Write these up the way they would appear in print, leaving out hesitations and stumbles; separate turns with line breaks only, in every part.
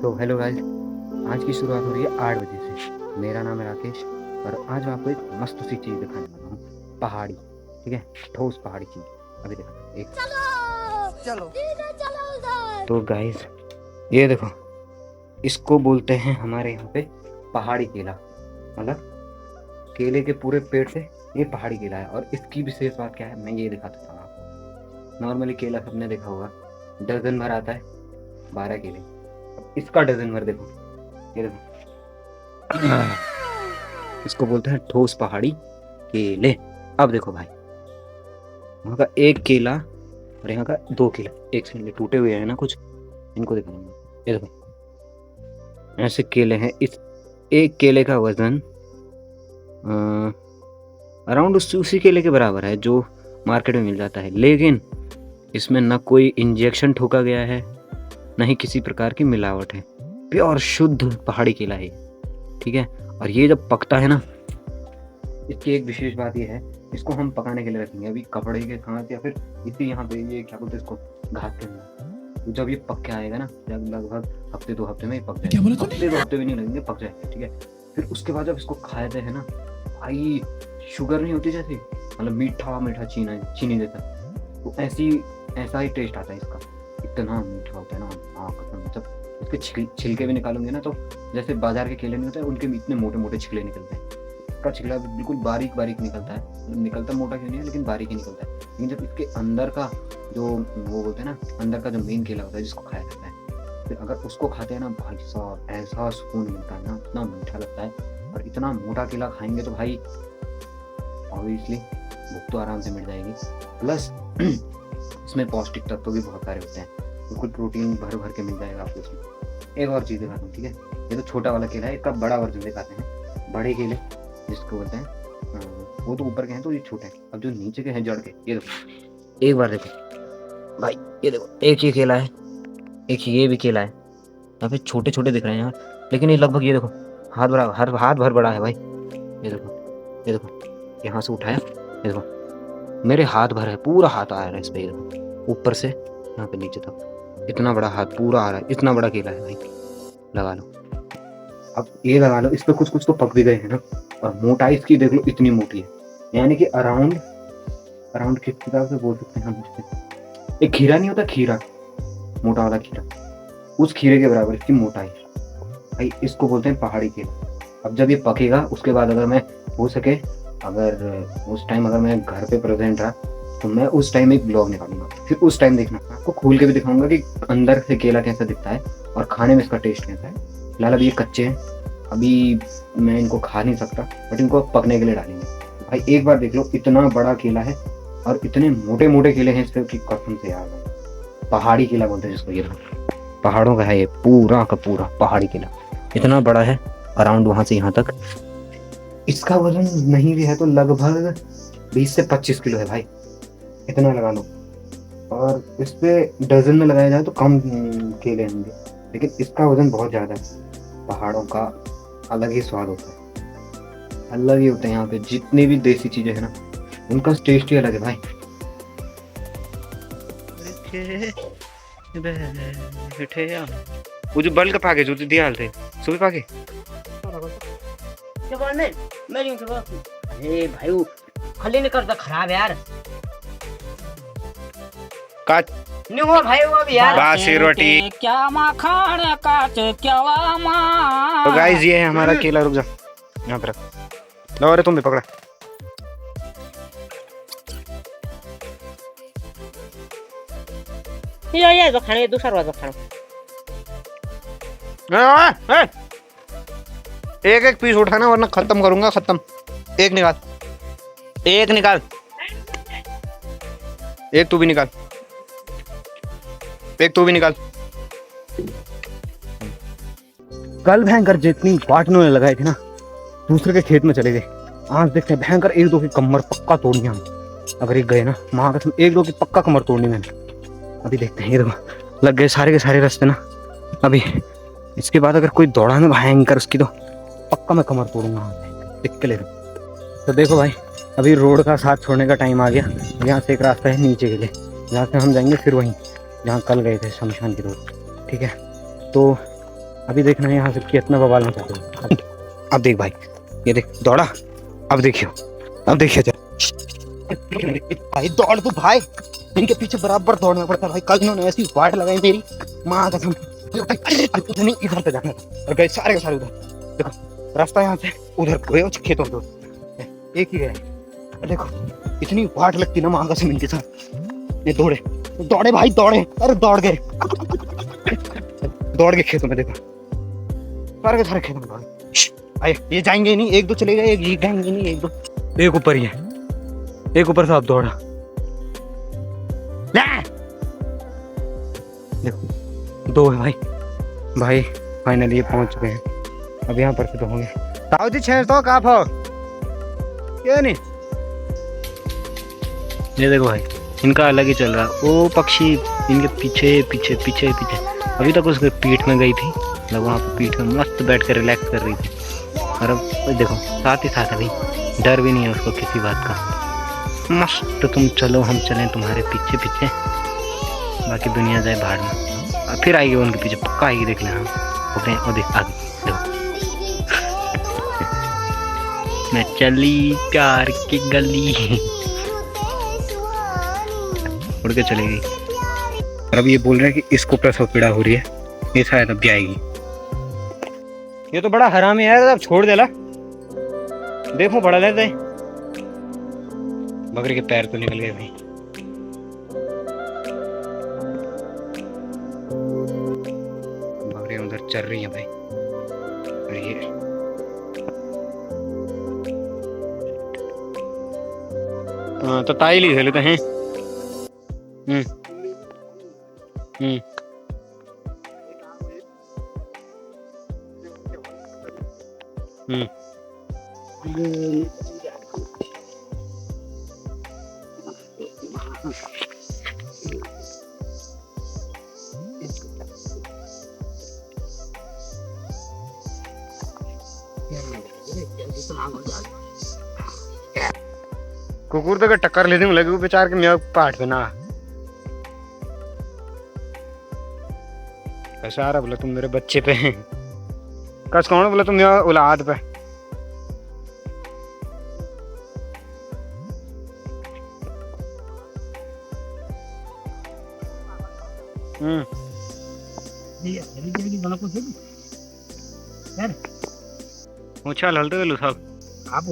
तो hello guys, आज की शुरुआत हो रही है 8 बजे से। मेरा नाम है राकेश और आज मैं आपको एक मस्त सी चीज़ दिखाने वाला हूँ, पहाड़ी। ठीक है, ठोस पहाड़ी चीज़। अभी देखो एक
चलो
तो गाइस ये देखो, इसको बोलते हैं हमारे यहाँ पे पहाड़ी केला। मतलब केले के पूरे पेड़ से ये पहाड़ी केला है। और इसकी विशेष बात क्या है मैं ये दिखा देता हूँ आपको। नॉर्मली केला सबने देखा होगा, दर्जन भर आता है 12 केले। अब इसका डजन भर देखो, ये देखो। इसको बोलते हैं ठोस पहाड़ी केले। अब देखो भाई, वहाँ का एक केला और यहाँ का 2 केला एक से टूटे हुए हैं ना कुछ, इनको देखो। ये देखो, ऐसे केले हैं। इस एक केले का वजन अराउंड उसी केले के बराबर है जो मार्केट में मिल जाता है, लेकिन इसमें ना कोई इंजेक्शन ठोका गया है, ना ही किसी प्रकार की मिलावट है। प्योर शुद्ध पहाड़ी केला है, ठीक है। और ये जब पकता है ना, इसकी एक विशेष बात ये है, इसको हम पकाने के लिए रखेंगे अभी कपड़े के साथ या फिर इसी यहाँ पे, ये क्या बोलते हैं इसको, घास के अंदर। तो जब ये पक के आएगा ना, जब लगभग हफ्ते 2 हफ्ते में ही पक जाएगा। हफ्ते 2 हफ्ते भी नहीं लगेंगे, पक जाएगा, ठीक है। फिर उसके बाद जब इसको खाते हैं ना भाई, शुगर नहीं होती जैसे, मतलब मीठा मीठा चीनी जैसा, तो ऐसा ही टेस्ट आता है इसका। इतना मीठा होता है ना, हाँ कसम। जब इसके छिलके भी निकालोगे ना, तो जैसे बाजार के केले नहीं होते हैं, उनके इतने मोटे मोटे छिलके निकलते हैं। इसका छिलका बिल्कुल बारीक बारीक निकलता है, मतलब निकलता मोटा क्यों नहीं है, लेकिन बारीक ही निकलता है। लेकिन जब इसके अंदर का जो वो बोलते हैं ना, अंदर का जो मेन केला होता है जिसको खाया जाता है, फिर अगर उसको खाते हैं ना भाई साहब, ऐसा सुकून मिलता है ना, इतना मीठा लगता है। और इतना मोटा केला खाएंगे तो भाई ऑब्वियसली भूख तो आराम से मिट जाएगी। प्लस इसमें पौष्टिक तत्व भी बहुत सारे होते हैं, बिल्कुल प्रोटीन भर भर के मिल जाएगा आपको इसमें। एक और चीज़ दिखाता हूँ, ठीक है। ये तो छोटा वाला केला है, इसका बड़ा वर्जन दिखाते हैं। बड़े केले जिसको बोलते हैं, वो तो ऊपर के हैं तो ये छोटे हैं। अब जो नीचे के हैं जड़ के, ये देखो, एक बार देखो भाई, ये देखो, एक ये केला है, एक ये भी केला है। यहाँ पे छोटे छोटे दिख रहे हैं यार, लेकिन ये लगभग, ये देखो, हाथ भर बड़ा है भाई। ये देखो, ये देखो, यहाँ से उठाया, ये देखो मेरे हाथ भर है, पूरा हाथ आ रहा है इस पे। ये देखो ऊपर से यहाँ पे नीचे तक इतना बड़ा हाथ पूरा आ रहा है। इतना बड़ा केला है भाई, लगा लो। अब ये लगा लो, इस पे कुछ कुछ तो पक भी गए हैं ना। और मोटाई इसकी देख लो, इतनी मोटी है, यानी कि अराउंड किस हिसाब से बोल सकते हैं हम इससे, एक खीरा नहीं होता, खीरा, मोटा वाला खीरा, उस खीरे के बराबर इसकी मोटाई भाई। इसको बोलते हैं पहाड़ी केला। अब जब ये पकेगा, उसके बाद अगर मैं हो सके, अगर उस टाइम अगर मैं घर पे प्रेजेंट रहा, तो मैं उस टाइम एक ब्लॉग निकालूंगा। फिर उस टाइम देखना, आपको खोल के भी दिखाऊंगा कि अंदर से केला कैसा दिखता है और खाने में इसका टेस्ट कैसा है। फिलहाल अभी ये कच्चे हैं, अभी मैं इनको खा नहीं सकता, बट इनको पकने के लिए डालेंगे। भाई एक बार देख लो, इतना बड़ा केला है और इतने मोटे मोटे केले हैं इस पे कि कसम से यार, पहाड़ी केला बोलते हैं जिसको। ये पहाड़ों का है ये, पूरा का पूरा पहाड़ी केला, इतना बड़ा है, अराउंड वहां से यहाँ तक। इसका वजन नहीं भी है तो लगभग 20 से 25 किलो है भाई, इतना लगा लो। और इस पे डजन में लगाया जाए तो कम केले होंगे, लेकिन इसका वजन बहुत ज्यादा है। पहाड़ों का अलग ही स्वाद होता है, अलग ही होते हैं यहाँ पे जितनी भी देसी चीजें है ना, उनका टेस्ट ही अलग है भाई। वो जो बल्क का पाके जो दिया थे सुबह पाके
अरे भाई वो खाली नहीं करता, खराब यार
काट
नहीं हुआ भाई, वो भी यार
बासी रोटी।
क्या माखन काट क्या
तो गाइस ये है हमारा केला। रुक जा, यहाँ पे रख लो। अरे तुम भी पकड़ा।
ये जो खाने दूसरा वाला खाना,
एक एक पीस उठाना वरना खत्म करूंगा। खत्म। एक निकाल, एक निकाल, एक तू भी निकाल, एक तू भी निकाल। कल भयंकर जितनी बाटनों ने लगाए थे ना, दूसरे के खेत में चले गए। आज देखते हैं भयंकर 1-2 की कमर पक्का तोड़नी हम। अगर एक गए ना, माँ कसम 1-2 की पक्का कमर तोड़नी मैंने। अभी देखते हैं, ये देखो लग गए सारे के सारे रास्ते ना। अभी इसके बाद अगर कोई दौड़ा ना भयंकर उसकी, तो पक्का मैं कमर तोड़ूंगा देख के ले। तो देखो भाई, अभी रोड का साथ छोड़ने का टाइम आ गया। यहाँ से एक रास्ता है नीचे के लिए, जहाँ से हम जाएंगे फिर वहीं जहाँ कल गए थे, शमशान की रोड। ठीक है, तो अभी देखना है यहाँ से कितना बवाल मचा देगा। अब देख भाई, ये देख दौड़ा, अब देखियो, अब देखिए भाई दौड़ तू भाई, इनके पीछे बराबर दौड़ना पड़ता है भाई। कल इन्होंने ऐसी वाट लगाई तेरी माँ कसम, नहीं इधर पे जाना और गए सारे के सारे उधर। देखो रास्ता यहाँ से उधर गए खेतों को, एक ही गए। देखो इतनी वाट लगती ना माँ कसम इनके साथ। ये दौड़े दौड़े भाई दौड़े, अरे दौड़ गए, दौड़ के खेतों में। देखो सारे के सारे खेतों में दौड़े। आए ये जाएंगे नहीं, एक दो चले गए, एक ये जाएंगे नहीं, एक दो, एक ऊपर ही है, एक ऊपर से आप दौड़ा। देखो दो है भाई, भाई फाइनली ये पहुंच चुके हैं। अब यहाँ पर से तो होंगे ताऊ जी 600 का हो क्या नहीं। ये देखो भाई इनका अलग ही चल रहा, वो पक्षी इनके पीछे पीछे पीछे पीछे। अभी तक उसके पीठ में गई थी, मतलब वहाँ पे पीठ में मस्त बैठ कर रिलैक्स कर रही थी। और अब देखो साथ ही साथ अभी डर भी नहीं है उसको किसी बात का। मस्त तुम चलो हम चलें तुम्हारे पीछे पीछे, बाकी दुनिया जाए बाहर में। फिर आएगी उनके पीछे, पक्का आएगी, देख लेना। वो देख आगे देखो मैं चली प्यार की गली, उड़ के चली गई। और अब ये बोल रहे हैं कि इसको प्रसव पीड़ा हो रही है, ये शायद अब भी आएगी। ये तो बड़ा हरामी है, अब छोड़ देला। देखो बड़ा लेते है। बकरी के पैर तो निकल गए भाई। बकरियां उधर चल रही हैं भाई। और ये हाँ तो ताई ली लेते हैं। कुकुर तो टक्कर लेने लगे बेचार के मैं पाठ पे ना कैसा आ रहा। बोला तुम मेरे बच्चे पे हैं, कस कौन बोला तुम औलाद पे। उछाल हलते गलो सब
आप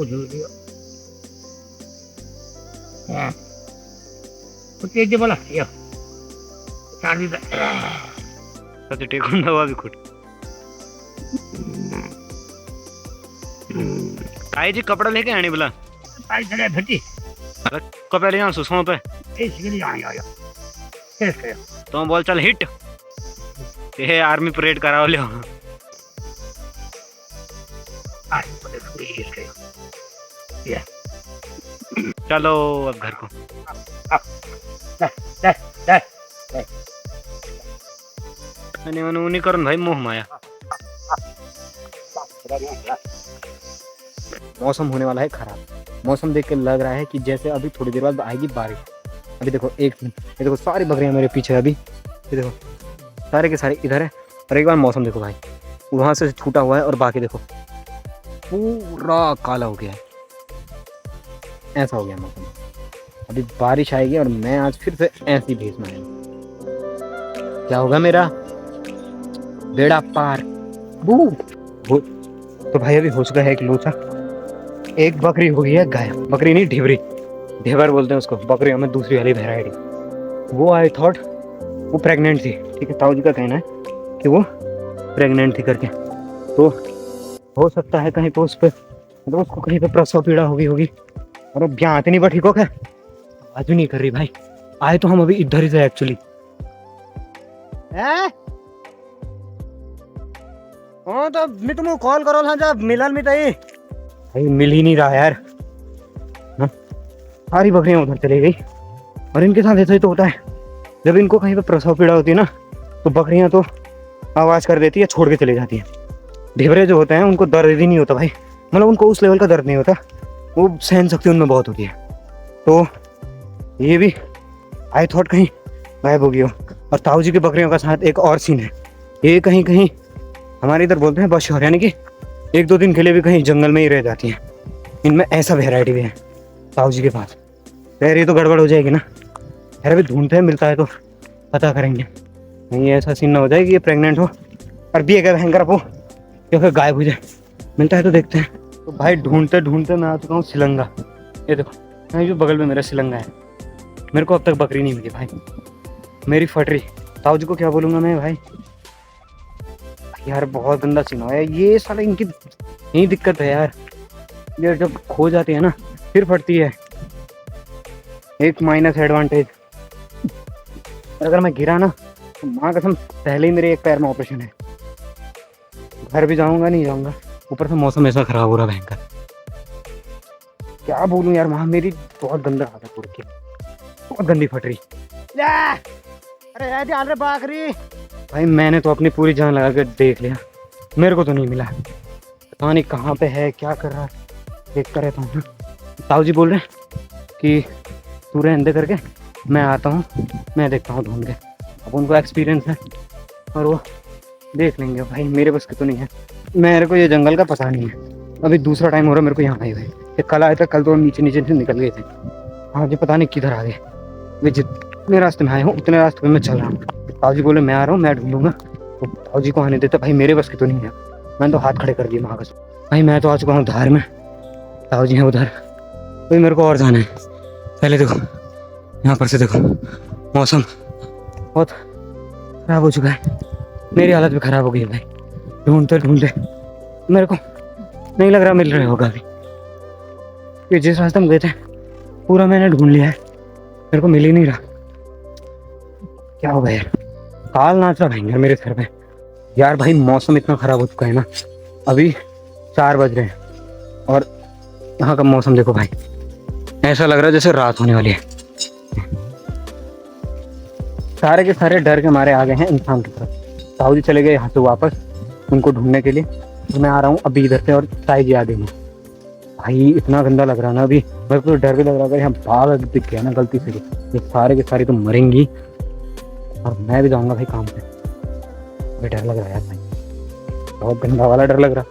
तेज बोला यो चार्जी
सच टेकून दवा भी खुट काई जी कपड़ा लेके आने बोला
पाई चले भट्टी
कपड़ा ले आंसू सौंप पे
ए सिगरी आया
तो बोल चल हिट ये आर्मी परेड कराओ ले। चलो अब घर को। नहीं करण भाई मोह माया। मौसम होने वाला है खराब, मौसम देख के लग रहा है कि जैसे अभी थोड़ी देर बाद आएगी बारिश। अभी देखो ये देखो सारी बकरियां मेरे पीछे, अभी ये देखो सारे के सारे इधर है। और एक बार मौसम देखो भाई, वहां से छूटा हुआ है और बाकी देखो पूरा काला हो गया है। ऐसा हो गया मौसम, अभी बारिश आएगी और मैं आज फिर से ऐसी भेज में आऊंगा। क्या होगा मेरा बेड़ा पार। तो भाई अभी हो चुका है एक लोचा, एक बकरी हो गई है गायब। बकरी नहीं ढेबरी, ढेबर बोलते हैं उसको, बकरियों में दूसरी वाली वेराइटी। वो आई थॉट वो प्रेग्नेंट थी, ठीक है। ताऊ जी का कहना है कि वो प्रेग्नेंट थी करके, तो हो सकता है कहीं पे उस पर मतलब उसको कहीं पे प्रसव पीड़ा होगी। और अब यहाँ आते नहीं बा ठीक हो क्या, आवाज नहीं कर रही भाई। आए तो हम अभी इधर ही थे एक्चुअली। हाँ तो मैं तुमको कॉल करो था जब मिलन में तई भाई, मिल ही नहीं रहा यार। सारी बकरियां उधर चली गई। और इनके साथ ऐसा ही तो होता है, जब इनको कहीं पे प्रसव पीड़ा होती है ना तो बकरियां तो आवाज कर देती है, छोड़ के चली जाती है। ढेबरे जो होते हैं उनको दर्द ही नहीं होता भाई, मतलब उनको उस लेवल का दर्द नहीं होता, वो सहन शक्ति उनमें बहुत होती है। तो ये भी आई थॉट कहीं गायब हो गई हो। और ताऊ जी की बकरियों का साथ एक और सीन है, ये कहीं हमारे इधर बोलते हैं बशौर, यानी कि 1-2 दिन के लिए भी कहीं जंगल में ही रह जाती हैं। इनमें ऐसा वेराइटी भी है ताऊ जी के पास। यार ये तो गड़बड़ हो जाएगी ना यार, अभी ढूंढते हैं, मिलता है तो पता करेंगे। नहीं ऐसा सीन ना हो जाए कि ये प्रेग्नेंट हो और भी अगर भयंकर वो या फिर गायब हो जाए। मिलता है तो देखते हैं। तो भाई ढूंढते ढूंढते मैं आ चुका हूँ सिलंगा। ये देखो यहाँ जो बगल में मेरा सिलंगा है। मेरे को अब तक बकरी नहीं मिली भाई, मेरी फटरी। ताऊ जी को क्या बोलूँगा मैं भाई। यार बहुत गंदा सीन हुआ है ये साला, इनकी यही दिक्कत है यार। ये जब खो जाती है ना फिर फटती है, एक माइनस एडवांटेज। अगर मैं गिरा ना तो माँ कसम पहले ही मेरे एक पैर में ऑपरेशन है। घर भी जाऊंगा नहीं जाऊंगा, ऊपर से मौसम ऐसा खराब हो रहा है भयंकर। क्या बोलूं यार, वहाँ मेरी बहुत गंदा हालत हो रखी है, बहुत गंदी फट रही। अरे ध्यान रे बाकरी। भाई मैंने तो अपनी पूरी जान लगा कर देख लिया, मेरे को तो नहीं मिला। पता नहीं कहाँ पे है, क्या कर रहा है, देखता रहता हूँ। ताऊ जी बोल रहे हैं कि तू रहने दे करके, मैं आता हूँ, मैं देखता हूँ ढूंढ के। अब उनको एक्सपीरियंस है और वो देख लेंगे भाई, मेरे बस की तो नहीं है। मेरे को ये जंगल का पता नहीं है, अभी दूसरा टाइम हो रहा है मेरे को यहाँ आए हुए। ये कल आए थे, कल तो नीचे नीचे से निकल गए थे। हाँ जी पता नहीं किधर आ गए। वे जितने रास्ते में आए हूँ उतने रास्ते में मैं चल रहा हूँ। ताऊ जी बोले मैं आ रहा हूँ, मैं ढूंढूंगा। तो ताऊ जी को आने देता भाई, मेरे बस की तो नहीं है। मैंने तो हाथ खड़े कर दिए महाकस भाई। मैं तो आ चुका हूँ धार में, ताऊ जी हैं उधर। भाई मेरे को और जाना है। पहले देखो यहाँ पर से देखो, मौसम बहुत खराब हो चुका है, मेरी हालत भी खराब हो गई है भाई। ढूंढते ढूंढते मेरे को नहीं लग रहा मिल रहा होगा अभी। ये जिस रास्ते हम गए थे पूरा मैंने ढूंढ लिया है, मेरे को मिल ही नहीं रहा। क्या हो गया यार, काल नाच रहा भयंकर मेरे सर पे यार। भाई मौसम इतना खराब हो चुका है ना, अभी 4 बज रहे हैं और यहाँ का मौसम देखो भाई, ऐसा लग रहा है जैसे रात होने वाली है। सारे के सारे डर के मारे आ गए हैं इंसान की तरफ। ताऊ जी चले गए यहाँ से वापस उनको ढूंढने के लिए, तो मैं आ रहा हूँ अभी इधर से और ताई जी आ गई। भाई इतना गंदा लग रहा है ना, अभी मेरे को तो डर भी लग रहा है। यहाँ बाघ दिख गया ना गलती से, ये सारे के सारे तो मरेंगी और मैं भी जाऊँगा भाई काम पे। अभी डर लग रहा है यार भाई, बहुत गंदा वाला डर लग रहा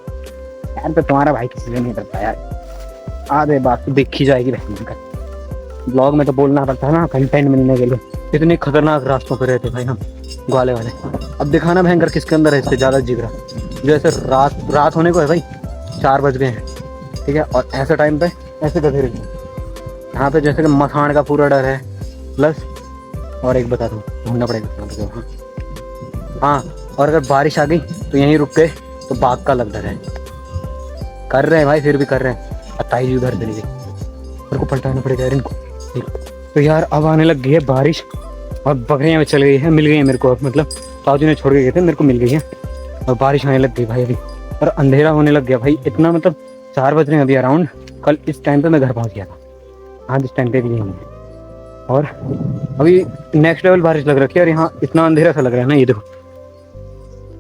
यार। तो तुम्हारा भाई किसी से नहीं डरता यार, आधे बात तो देखी जाएगी भयंकर। ब्लॉग में तो बोलना पड़ता है ना कंटेंट मिलने के लिए। इतने खतरनाक रास्तों पे रहते भाई हम ग्वाले वाले। अब दिखाना भयंकर किसके अंदर है इससे ज़्यादा जिगरा। जैसे रात होने को है भाई, 4 बज गए हैं ठीक है, और ऐसे टाइम पे ऐसे गधेरे यहाँ पे जैसे कि मखान का पूरा डर है। प्लस और एक बता दूँ, ढूंढना पड़ेगा। हाँ और अगर बारिश आ गई तो यहीं रुक गए तो बाघ का लग डर है। कर रहे हैं भाई, फिर भी कर रहे हैं। ताई जी उधर चली गई, मेरे को पलटाना पड़ेगा यार इनको। तो यार अब आने लग गई है बारिश और बकरियाँ में चल गई है, मिल गई है मेरे को। मतलब ताऊ जी ने छोड़ के गए थे, मेरे को मिल गई है और बारिश आने लग गई भाई अभी। और अंधेरा होने लग गया भाई इतना, मतलब 4 बज रहे हैं अभी अराउंड। कल इस टाइम पे मैं घर पहुंच गया था, आज इस टाइम पे भी नहीं है। और अभी नेक्स्ट लेवल बारिश लग रखी है और यहाँ इतना अंधेरा सा लग रहा है ना। ये देखो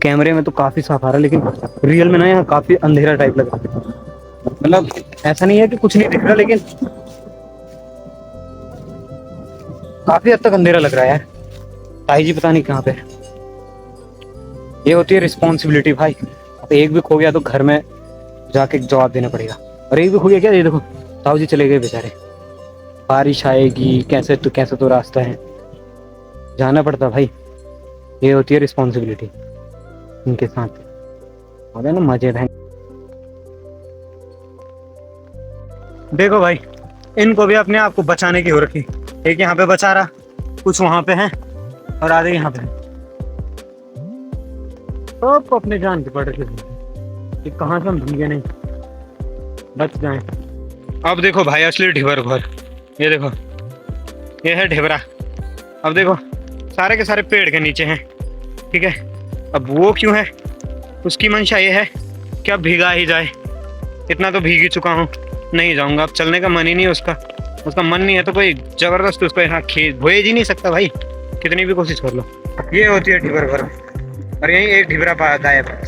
कैमरे में तो काफ़ी साफ आ रहा है, लेकिन रियल में ना यहाँ काफ़ी अंधेरा टाइप लग रहा है। मतलब ऐसा नहीं है कि कुछ नहीं दिख रहा, लेकिन काफी हद तक अंधेरा लग रहा है यार। ताई जी पता नहीं कहाँ पे। ये होती है रिस्पॉन्सिबिलिटी भाई। अब एक भी खो गया तो घर में जाके जवाब देना पड़ेगा। और एक भी खो गया क्या, ये देखो ताऊ जी चले गए बेचारे। बारिश आएगी कैसे तो रास्ता है, जाना पड़ता भाई। ये होती है रिस्पॉन्सिबिलिटी इनके साथ। होता है ना मजे भाई। देखो भाई इनको भी अपने आप को बचाने की हो रखी। एक यहाँ पे बचा रहा, कुछ वहां पे है और आधे यहाँ पे। तो अपने जान की पड़ रही कि कहाँ से हम भूगे नहीं बच जाए। अब देखो भाई असली ढिबर घर, ये देखो ये है ढिबरा। अब देखो सारे के सारे पेड़ के नीचे हैं ठीक है। अब वो क्यों है, उसकी मंशा ये है कि अब भीगा ही जाए। इतना तो भीग ही चुका हूँ, नहीं जाऊंगा। अब चलने का मन ही नहीं उसका मन नहीं है तो कोई जबरदस्त उसको यहाँ भेज ही नहीं सकता भाई, कितनी भी कोशिश कर लो। ये होती है ढिबर घर और यहीं एक ढिबरा गायब है।